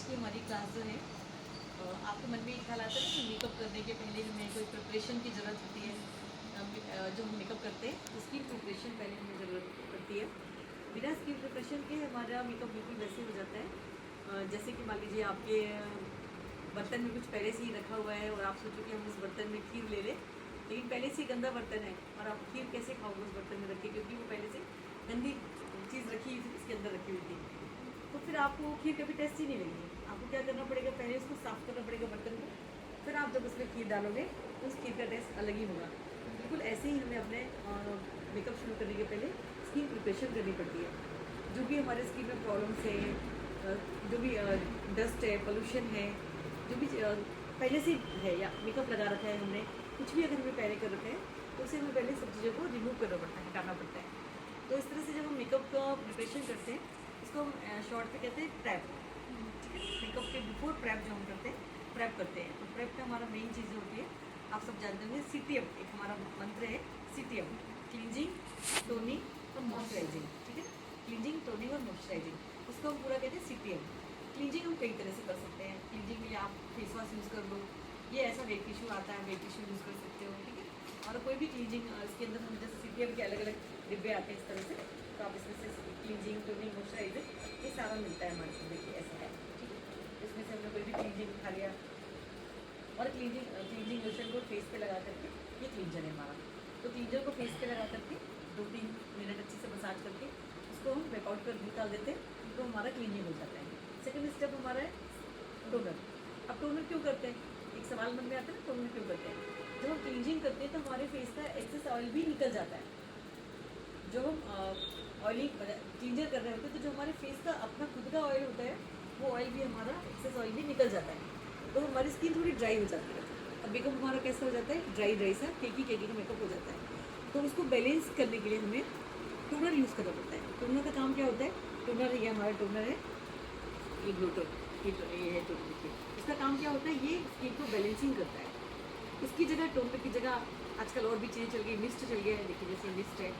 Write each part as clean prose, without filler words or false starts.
आज की हमारी क्लास जो है आपके मन में एक ख्याल आता है कि मेकअप करने के पहले हमें कोई प्रिपरेशन की ज़रूरत होती है। जो हम मेकअप करते हैं उसकी प्रिपरेशन पहले हमें ज़रूरत पड़ती है। बिना स्किन प्रिपरेशन के हमारा मेकअप बिल्कुल वैसे हो जाता है जैसे कि मान लीजिए आपके बर्तन में कुछ पहले से ही रखा हुआ है और आप सोचो कि हम इस बर्तन में खीर ले लें, लेकिन पहले से ही गंदा बर्तन है और आप खीर कैसे खाओगे उस बर्तन में रख के, क्योंकि वो पहले से गंदी चीज़ रखी हुई थी, इसके अंदर रखी हुई थी। तो फिर आपको खीर कभी टेस्ट ही नहीं लगेगी। आपको क्या करना पड़ेगा, पहले उसको साफ़ करना पड़ेगा बर्तन को, फिर आप जब उसमें खीर डालोगे तो उस खीर का टेस्ट अलग ही होगा। बिल्कुल ऐसे ही हमें अपने मेकअप शुरू करने के पहले स्किन प्रिपरेशन करनी पड़ती है। जो भी हमारे स्किन में प्रॉब्लम्स हैं, जो भी डस्ट है, पोल्यूशन है, जो भी पहले से है या मेकअप लगा रखा है हमने, कुछ भी अगर हमें पहले कर रखा है तो उसे हमें पहले सब चीज़ों को रिमूव करना पड़ता है, हटाना पड़ता है। तो इस तरह से जब हम मेकअप का प्रिपरेशन करते हैं इसको हम शॉर्ट पे कहते हैं प्रेप। मेकअप के बिफोर प्रेप जो हम करते हैं, प्रेप करते हैं। तो प्रेप का हमारा मेन चीज़ होती है, आप सब जानते होंगे, सीटीएम एक हमारा मंत्र है, सीटीएम, क्लींजिंग, टोनिंग और मॉइस्चराइजिंग। ठीक है, क्लींजिंग, टोनिंग और मॉइस्चराइजिंग, उसको हम पूरा कहते हैं सीटीएम। क्लींजिंग हम कई तरह से कर सकते हैं। क्लींजिंग में आप फेस वॉश यूज़ कर लो, ये ऐसा वेट टिश्यू आता है, वेट टिश्यू यूज़ कर सकते हो। ठीक है, और कोई भी क्लींजिंग इसके अंदर हम जैसे सीटीएम के अलग अलग डिब्बे आते हैं इस तरह से, तो आप इसमें से क्लींजिंग, टोनिंग, मॉइस्चराइजर ये सारा मिलता है हमारे को। देखिए ऐसा है, ठीक है, इसमें से हमने कोई भी क्लींजिंग उठा लिया और क्लींजिंग लोशन को फेस पे लगा करके, ये क्लींजर है हमारा। तो क्लींजर को फेस पे लगा करके 2-3 मिनट अच्छे से मसाज करके उसको हम बैकआउट कर निकाल देते हैं, तो हमारा क्लींजिंग हो जाता है। सेकेंड स्टेप हमारा है टोनर। अब टोनर क्यों करते हैं, एक सवाल मन में आता है ना, टोनर क्यों करते हैं? जब हम क्लींजिंग करते हैं तो हमारे फेस का एक्सेस ऑयल भी निकल जाता है। जब हम ऑयलिंग क्लींजर कर रहे होते हैं तो जो हमारे फेस का अपना खुद का ऑयल होता है, वो ऑयल भी हमारा एक्सेस ऑयल भी निकल जाता है, तो हमारी स्किन थोड़ी ड्राई हो जाती है। अब मेकअप हमारा कैसा हो जाता है, ड्राई ड्राई सा, केकी केकी का मेकअप हो जाता है। तो उसको बैलेंस करने के लिए हमें टोनर यूज़ करना पड़ता है। टोनर का काम क्या होता है, टोनर ये हमारा टोनर है, ये ग्लो टोन, ये है टोनर। देखिए इसका काम क्या होता है, ये स्किन को बैलेंसिंग करता है। इसकी जगह, टोनर की जगह आजकल और भी चीज़ें चल गई, मिस्ट चल गया है। देखिए जैसे मिस्ट है,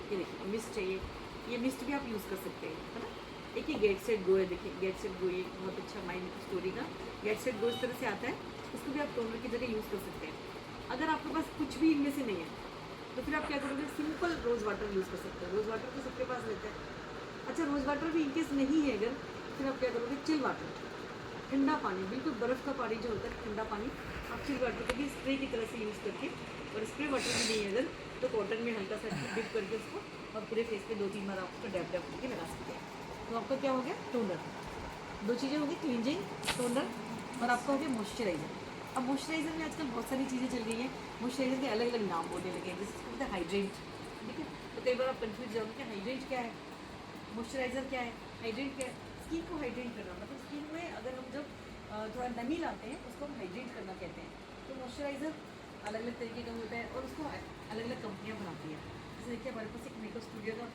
ये देखिए मिस्ट है, ये मिस्ट भी आप यूज़ कर सकते हैं, है ना। एक ही गेट सेट गो है, देखिए गेट सेट गो, ये बहुत अच्छा माइंड स्टोरी का गेट सेट गो इस तरह से आता है, उसको भी आप टोनर की जगह यूज़ कर सकते हैं। अगर आपके पास कुछ भी इनमें से नहीं है तो फिर आप क्या करोगे, सिंपल रोज़ वाटर यूज़ कर सकते हैं। रोज़ वाटर तो सबके पास रहता है। अच्छा, रोज़ वाटर भी इनकेस नहीं है अगर, फिर आप क्या करोगे, चिल वाटर, ठंडा पानी, बिल्कुल बर्फ़ का पानी जो होता है, ठंडा पानी, आप चिल वाटर को भी स्प्रे की तरह से यूज़ करके, और स्प्रे वाटर भी नहीं है अगर, तो कॉटन में हल्का सा डिप करके उसको और पूरे फेस पे 2-3 बार आप उसको डैप डैप करके लगा सकते हैं। तो आपका क्या हो गया, टोनर। दो चीज़ें होंगी, क्लींजिंग, टोनर, और आपका हो गया मॉइस्चराइजर। अब मॉइस्चराइजर में आजकल बहुत सारी चीज़ें चल गई हैं, मॉइस्चराइजर के अलग अलग नाम बोलने लगे हैं, जैसे इसको बोलते हैं हाइड्रेंट। ठीक है, तो कई बार आप कन्फ्यूज जाओगे कि हाइड्रेंट क्या है, मॉइस्चराइजर क्या है, हाइड्रेंट क्या है। स्किन को हाइड्रेट करना मतलब स्किन में अगर हम जब थोड़ा नमी लाते हैं उसको हम हाइड्रेट करना कहते हैं। तो मॉइस्चराइजर अलग अलग तरीके का होता है और उसको अलग अलग कंपनियाँ बनाती हैं। जैसे देखिए हमारे पास एक मेकअप स्टूडियो का,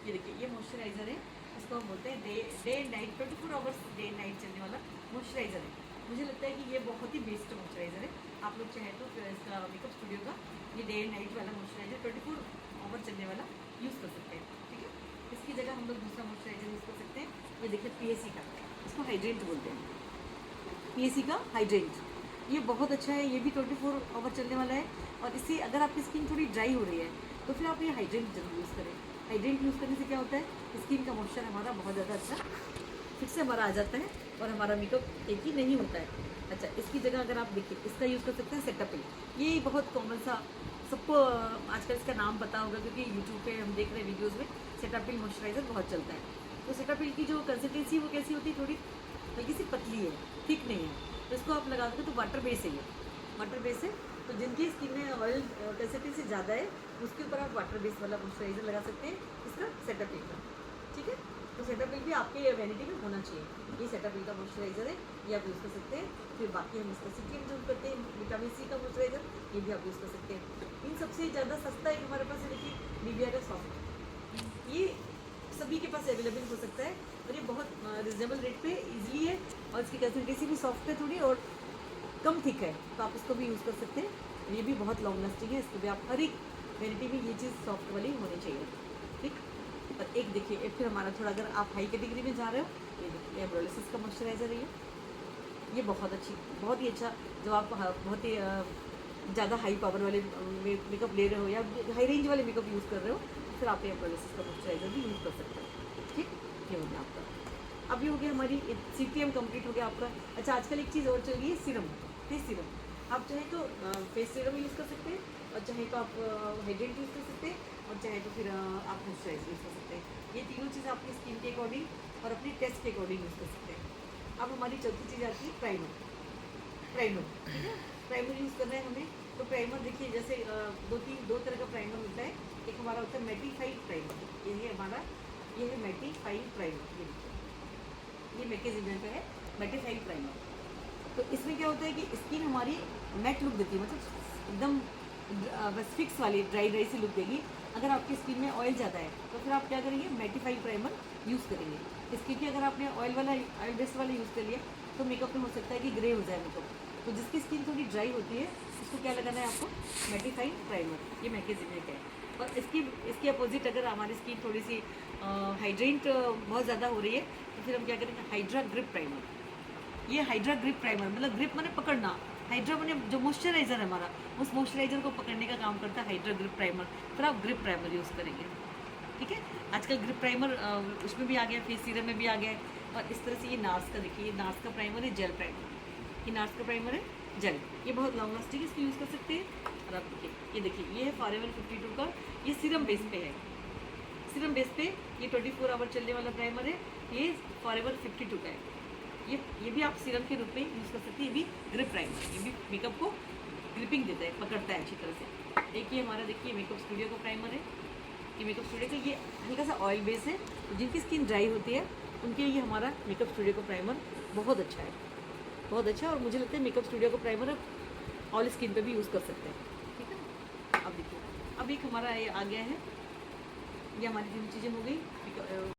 ये देखिए ये मॉइस्चराइज़र है, इसको हम बोलते हैं day and night, 24 hours day and night चलने वाला मॉइस्चराइज़र है। मुझे लगता है कि ये बहुत ही बेस्ट मॉइस्चराइज़र है। आप लोग चाहें तो फिर इसका मेकअप स्टूडियो का ये डे एंड नाइट वाला मॉइस्चराइज़र 24 आवर चलने वाला यूज़ कर सकते हैं। ठीक है, इसकी जगह हम लोग दूसरा मॉइस्चराइज़र यूज़ कर सकते हैं, ये देखिए पीएसी का, इसको हाइड्रेंट बोलते हैं, पीएसी का हाइड्रेंट। ये बहुत अच्छा है, ये भी 24 आवर चलने वाला है, और इससे अगर आपकी स्किन थोड़ी ड्राई हो रही है तो फिर आप ये हाइड्रेंट जरूर यूज़ करें। हाइड्रेंट यूज़ करने से क्या होता है, स्किन का मॉइस्चर हमारा बहुत ज़्यादा अच्छा फिर से हमारा आ जाता है और हमारा मेकअप एक ही नहीं होता है। अच्छा, इसकी जगह अगर आप देखिए इसका यूज़ कर सकते हैं सेटापिल। ये बहुत कॉमन सा, सबको आजकल इसका नाम पता होगा क्योंकि यूट्यूब पे हम देख रहे हैं वीडियोज़ में, सेटापिल मॉइस्चराइज़र बहुत चलता है। तो सेटापिल की जो कंसिस्टेंसी वो कैसी होती है, थोड़ी हल्की सी पतली है, थिक नहीं है। तो इसको आप लगा दोगे तो वाटर बेस है, ये वाटर बेस है। तो जिनकी स्किन में ऑयल कंसिस्टेंसी ज़्यादा है उसके ऊपर आप वाटर बेस वाला मॉइस्चराइज़र लगा सकते हैं, इसका सेटापिल का। ठीक है, तो सेटापिल भी आपके वैनिटी में होना चाहिए। ये सेटापिल का मॉइस्चराइज़र है, ये आप यूज़ कर सकते हैं। फिर बाकी हम इसका सीटीएम यूज़ करते हैं, विटामिन सी का मॉइस्चराइज़र, ये भी आप यूज़ कर सकते हैं। इन सबसे ज़्यादा सस्ता एक हमारे पास है, देखिए निविया का सॉफ्ट, ये सभी के पास अवेलेबल हो सकता है और ये बहुत रिजनेबल रेट पे इजीली है, और इसकी कंसिस्टेंसी भी सॉफ्ट है थोड़ी और कम थिक है, तो आप इसको भी यूज़ कर सकते हैं। ये भी बहुत लॉन्ग लास्टिंग है, इसको भी आप हर एक वेराइटी में ये चीज़ सॉफ्ट वाली होनी चाहिए। ठीक, और एक देखिए फिर हमारा थोड़ा, अगर आप हाई कैटेगरी में जा रहे हो, ये देखिए एब्रोलिसिस का मॉइस्चराइज़र है, ये ये बहुत ही अच्छा, जब आप बहुत ही ज़्यादा हाई पावर वाले मेकअप ले रहे हो या हाई रेंज वाले मेकअप यूज़ कर रहे हो, फिर आप ये प्रोसेस का मॉइस्चराइजर भी यूज़ कर सकते हो। ठीक, ये हो गया आपका। अब ये हो गया हमारी CTM कंप्लीट हो गया आपका। अच्छा, आजकल एक चीज़ और चल रही है, सीरम, फेस सीरम। आप चाहे तो फेस सीरम यूज़ कर सकते हैं, और चाहे तो आप हाइड्रेट यूज़ कर सकते हैं, और चाहे तो फिर आप मॉइस्चराइजर यूज़ कर सकते हैं। ये तीनों चीज़ आपकी स्किन के अकॉर्डिंग और अपनी टेस्ट के अकॉर्डिंग यूज़ कर सकते हैं। अब हमारी चौथी चीज़ आती है प्राइमर। ठीक है, प्राइमर यूज़ करना है हमें। तो प्राइमर देखिए, जैसे दो तरह का प्राइमर होता है। एक हमारा होता है मैटिफाइड प्राइमर, ये है मैटिफाइड प्राइमर। ये मैकेजिमिया का है मैटिफाइड प्राइमर। तो इसमें क्या होता है कि स्किन हमारी मैट लुक देती है, मतलब एकदम बस फिक्स वाली ड्राई सी लुक देगी। अगर आपकी स्किन में ऑयल ज़्यादा है तो फिर आप क्या करेंगे, मैटिफाइड प्राइमर यूज़ करेंगे। स्किन की अगर आपने ऑयल बेस्ड वाला यूज़ कर लिया तो मेकअप में हो सकता है कि ग्रे हो जाए मेकअप। तो जिसकी स्किन थोड़ी ड्राई होती है उसको क्या लगाना है आपको, मैटिफाइड प्राइमर। ये मैकेजिमिया का है। और इसकी अपोजिट अगर हमारी स्किन थोड़ी सी हाइड्रेट बहुत ज़्यादा हो रही है तो फिर हम क्या करेंगे, हाइड्रा ग्रिप प्राइमर। ये हाइड्रा ग्रिप प्राइमर, मतलब ग्रिप माने पकड़ना, हाइड्रा माने जो मॉइस्चराइजर है हमारा, उस मॉइस्चराइजर को पकड़ने का काम करता है हाइड्रा ग्रिप प्राइमर। फिर आप ग्रिप प्राइमर यूज़ करेंगे। ठीक है, आजकल ग्रिप प्राइमर उसमें भी आ गया, फेस सीरम में भी आ गया है। और इस तरह से ये नार्स का, देखिए ये नार्स का प्राइमर है, जेल प्राइमर। ये नार्स का प्राइमर है जेल, ये बहुत लॉन्ग लास्टिंग है, इसको यूज़ कर सकते हैं। और आप देखिए ये है फॉरएवर 52 का, ये सीरम बेस पे है। सीरम बेस पे ये 24 आवर चलने वाला प्राइमर है। ये फॉरएवर 52 का है। ये भी आप सीरम के रूप में यूज़ कर सकते हैं। ये भी ग्रिप प्राइमर, ये भी मेकअप को ग्रिपिंग देता है, पकड़ता है अच्छी तरह से। एक ये हमारा देखिए मेकअप स्टूडियो का प्राइमर है। ये मेकअप स्टूडियो का ये हल्का सा ऑयल बेस है, तो जिनकी स्किन ड्राई होती है उनके लिए हमारा मेकअप स्टूडियो का प्राइमर बहुत अच्छा है, बहुत अच्छा है। और मुझे लगता है मेकअप स्टूडियो का प्राइमर ऑल स्किन पे भी यूज़ कर सकते हैं। ठीक है, अब देखिए अब एक हमारा ये आ गया है, ये हमारी तीन चीज़ें हो गई।